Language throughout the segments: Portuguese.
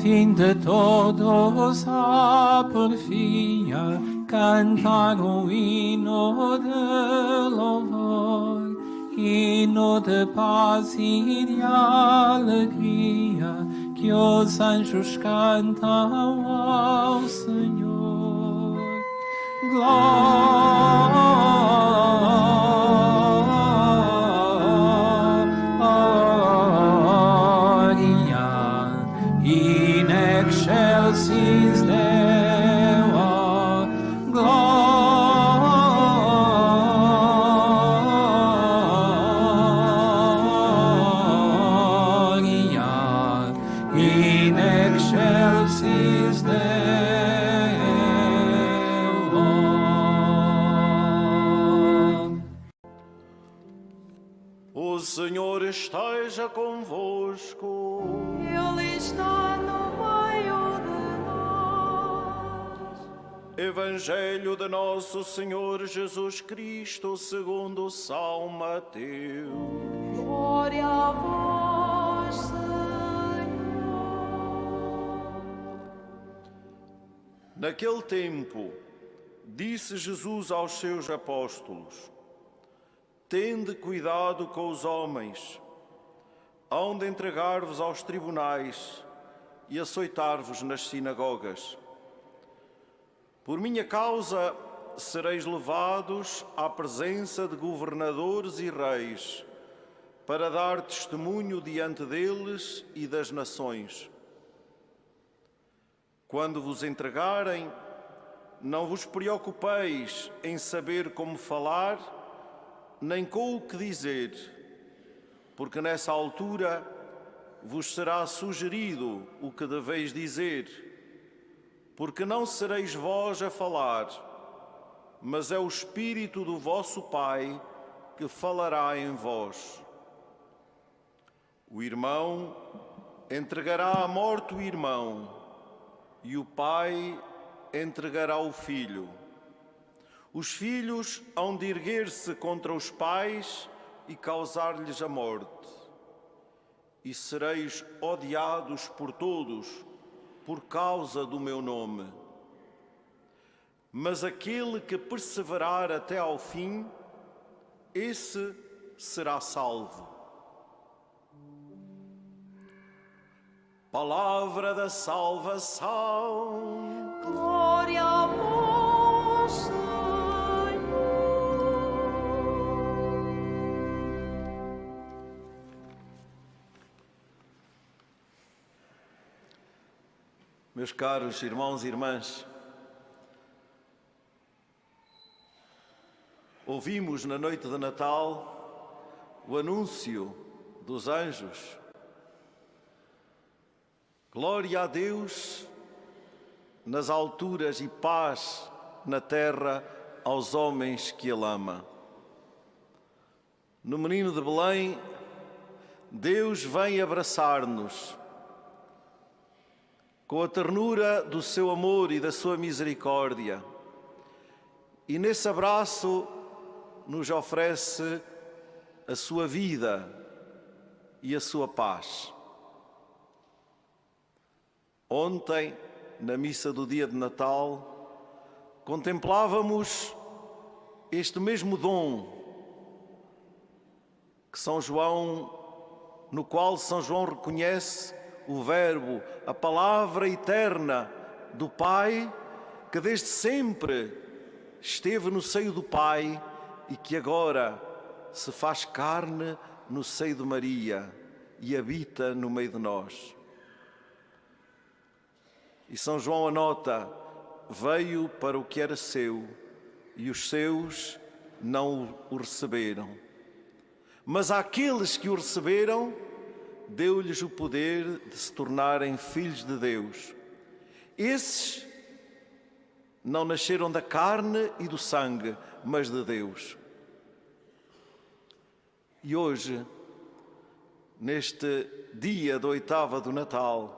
fin de todos a porfia, cantar un himno de louvor, himno de paz e de alegria, que os anjos cantam ao Senhor. Gloria in excelsis Deo, gloria in excelsis Deo. O Senhor esteja convosco. Ele está no meio de nós. Evangelho de Nosso Senhor Jesus Cristo, segundo São Mateus. Glória a vós, Senhor. Naquele tempo, disse Jesus aos seus apóstolos: tende cuidado com os homens, hão de entregar-vos aos tribunais e açoitar-vos nas sinagogas. Por minha causa sereis levados à presença de governadores e reis, para dar testemunho diante deles e das nações. Quando vos entregarem, não vos preocupeis em saber como falar, nem com o que dizer, porque nessa altura vos será sugerido o que deveis dizer, porque não sereis vós a falar, mas é o Espírito do vosso Pai que falará em vós. O irmão entregará à morte o irmão, e o pai entregará o filho. Os filhos hão de erguer-se contra os pais e causar-lhes a morte. E sereis odiados por todos, por causa do meu nome. Mas aquele que perseverar até ao fim, esse será salvo. Palavra da salvação. Glória a vós, Senhor. Meus caros irmãos e irmãs, ouvimos na noite de Natal o anúncio dos anjos. Glória a Deus nas alturas e paz na terra aos homens que Ele ama. No menino de Belém, Deus vem abraçar-nos. Com a ternura do seu amor e da sua misericórdia. E nesse abraço nos oferece a sua vida e a sua paz. Ontem, na missa do dia de Natal, contemplávamos este mesmo dom que no qual São João reconhece o Verbo, a palavra eterna do Pai, que desde sempre esteve no seio do Pai e que agora se faz carne no seio de Maria e habita no meio de nós. E São João anota: veio para o que era seu e os seus não o receberam. Mas àqueles que o receberam, deu-lhes o poder de se tornarem filhos de Deus. Esses não nasceram da carne e do sangue, mas de Deus. E hoje, neste dia da oitava do Natal,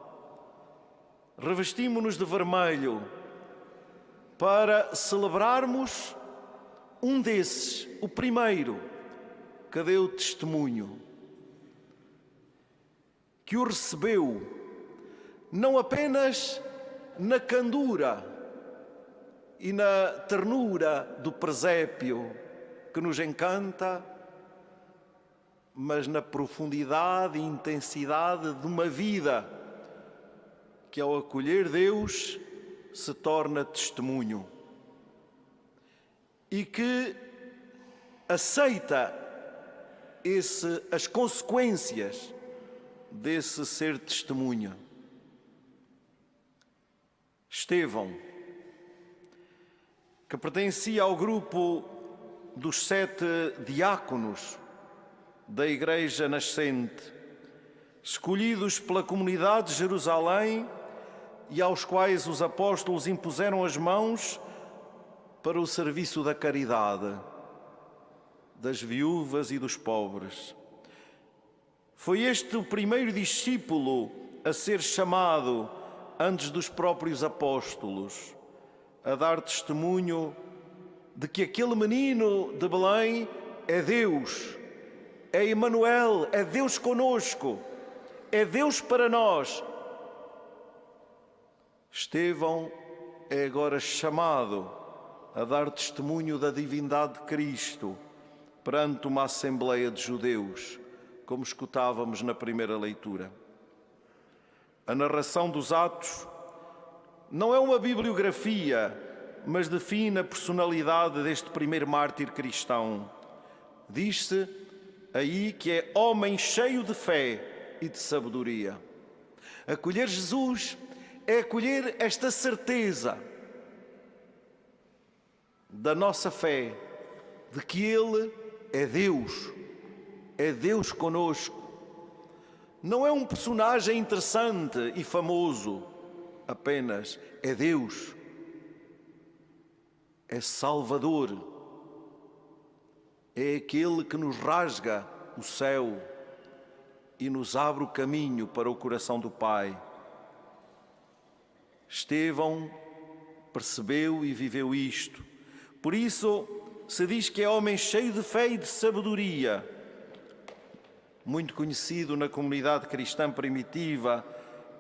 revestimos-nos de vermelho para celebrarmos um desses, o primeiro, que deu testemunho, que o recebeu, não apenas na candura e na ternura do presépio que nos encanta, mas na profundidade e intensidade de uma vida que, ao acolher Deus, se torna testemunho e que aceita as consequências desse ser testemunha. Estevão, que pertencia ao grupo dos 7 diáconos da Igreja Nascente, escolhidos pela comunidade de Jerusalém e aos quais os apóstolos impuseram as mãos para o serviço da caridade, das viúvas e dos pobres. Foi este o primeiro discípulo a ser chamado antes dos próprios apóstolos, a dar testemunho de que aquele menino de Belém é Deus, é Emanuel, é Deus conosco, é Deus para nós. Estevão é agora chamado a dar testemunho da divindade de Cristo perante uma assembleia de judeus, como escutávamos na primeira leitura. A narração dos Atos não é uma bibliografia, mas define a personalidade deste primeiro mártir cristão. Diz-se aí que é homem cheio de fé e de sabedoria. Acolher Jesus é acolher esta certeza da nossa fé, de que Ele é Deus conosco. Não é um personagem interessante e famoso, apenas é Deus, é Salvador, é aquele que nos rasga o céu e nos abre o caminho para o coração do Pai. Estevão percebeu e viveu isto. Por isso se diz que é homem cheio de fé e de sabedoria, muito conhecido na comunidade cristã primitiva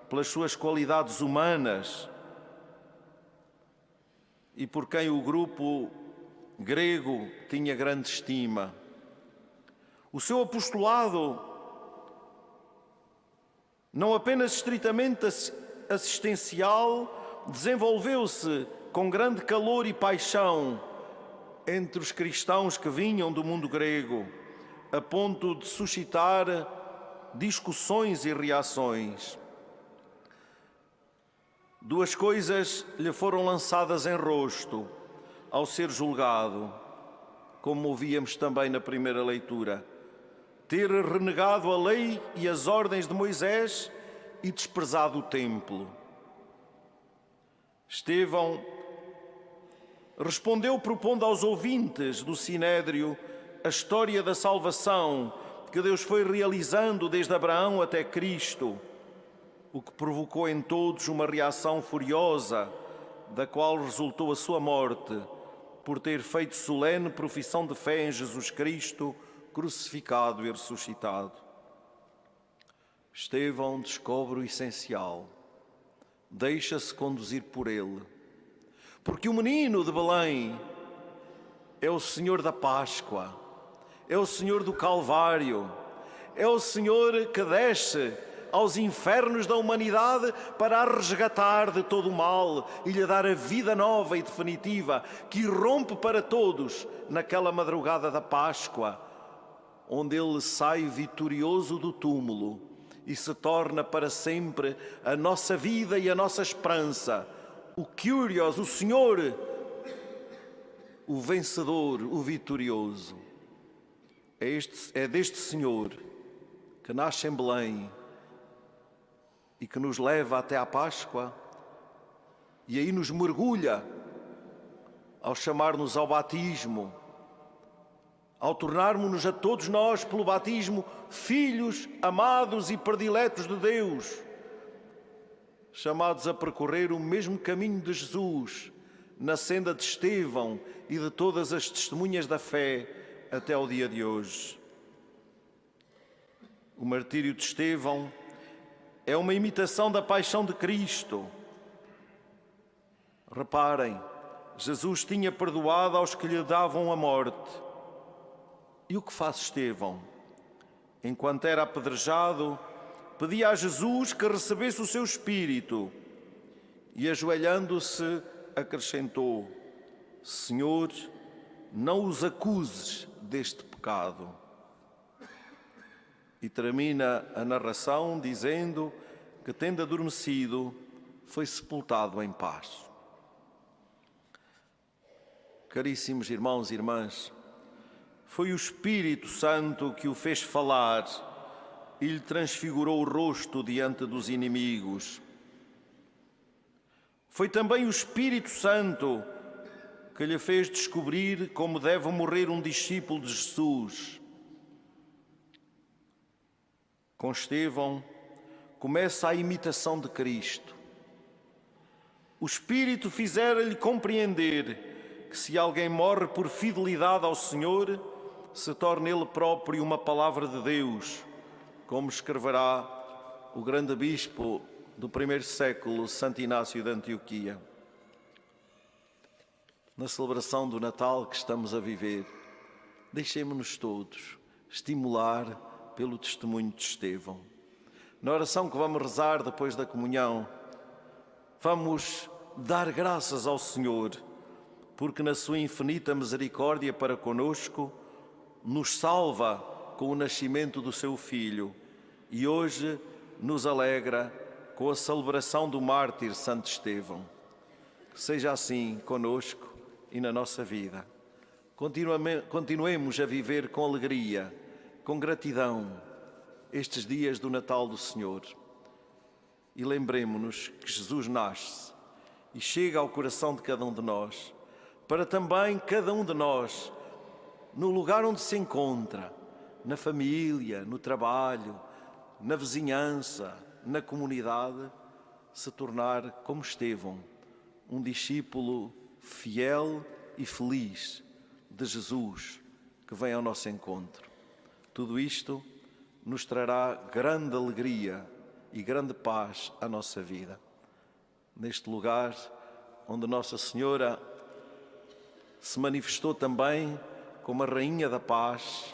pelas suas qualidades humanas e por quem o grupo grego tinha grande estima. O seu apostolado, não apenas estritamente assistencial, desenvolveu-se com grande calor e paixão entre os cristãos que vinham do mundo grego, a ponto de suscitar discussões e reações. Duas coisas lhe foram lançadas em rosto ao ser julgado, como ouvíamos também na primeira leitura: ter renegado a lei e as ordens de Moisés e desprezado o templo. Estevão respondeu propondo aos ouvintes do Sinédrio a história da salvação que Deus foi realizando desde Abraão até Cristo, o que provocou em todos uma reação furiosa, da qual resultou a sua morte, por ter feito solene profissão de fé em Jesus Cristo, crucificado e ressuscitado. Estevão descobre o essencial, deixa-se conduzir por ele, porque o menino de Belém é o Senhor da Páscoa, é o Senhor do Calvário, é o Senhor que desce aos infernos da humanidade para a resgatar de todo o mal e lhe dar a vida nova e definitiva que irrompe para todos naquela madrugada da Páscoa, onde ele sai vitorioso do túmulo e se torna para sempre a nossa vida e a nossa esperança, o Kyrios, o Senhor, o vencedor, o vitorioso. É deste Senhor que nasce em Belém e que nos leva até à Páscoa e aí nos mergulha ao chamar-nos ao batismo, ao tornarmos-nos a todos nós, pelo batismo, filhos amados e prediletos de Deus, chamados a percorrer o mesmo caminho de Jesus, na senda de Estevão e de todas as testemunhas da fé até ao dia de hoje. O martírio de Estevão é uma imitação da paixão de Cristo. Reparem, Jesus tinha perdoado aos que lhe davam a morte. E o que faz Estevão? Enquanto era apedrejado, pedia a Jesus que recebesse o seu espírito e, ajoelhando-se, acrescentou: Senhor, não os acuses deste pecado. E termina a narração dizendo que, tendo adormecido, foi sepultado em paz. Caríssimos irmãos e irmãs, foi o Espírito Santo que o fez falar e lhe transfigurou o rosto diante dos inimigos. Foi também o Espírito Santo que lhe fez descobrir como deve morrer um discípulo de Jesus. Com Estevão começa a imitação de Cristo. O Espírito fizera-lhe compreender que se alguém morre por fidelidade ao Senhor, se torna ele próprio uma palavra de Deus, como escreverá o grande bispo do primeiro século, Santo Inácio de Antioquia. Na celebração do Natal que estamos a viver, deixemo-nos todos estimular pelo testemunho de Estevão. Na oração que vamos rezar depois da comunhão, vamos dar graças ao Senhor, porque na sua infinita misericórdia para conosco, nos salva com o nascimento do seu Filho e hoje nos alegra com a celebração do mártir Santo Estevão. Que seja assim conosco e na nossa vida. Continuemos a viver com alegria, com gratidão, estes dias do Natal do Senhor. E lembremo-nos que Jesus nasce e chega ao coração de cada um de nós, para também cada um de nós, no lugar onde se encontra, na família, no trabalho, na vizinhança, na comunidade, se tornar, como Estevão, um discípulo fiel e feliz de Jesus, que vem ao nosso encontro. Tudo isto nos trará grande alegria e grande paz à nossa vida. Neste lugar onde Nossa Senhora se manifestou também como a Rainha da Paz,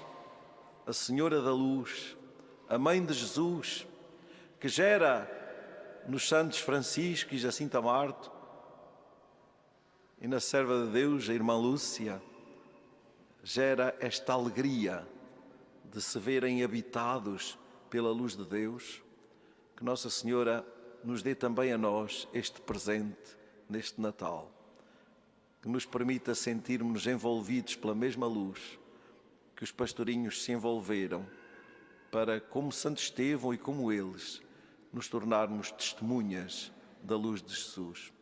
a Senhora da Luz, a Mãe de Jesus, que gera nos Santos Francisco e Jacinta Marto, e na Serva de Deus, a Irmã Lúcia, gera esta alegria de se verem habitados pela luz de Deus. Que Nossa Senhora nos dê também a nós este presente neste Natal, que nos permita sentirmos envolvidos pela mesma luz que os pastorinhos se envolveram, para, como Santo Estevão e como eles, nos tornarmos testemunhas da luz de Jesus.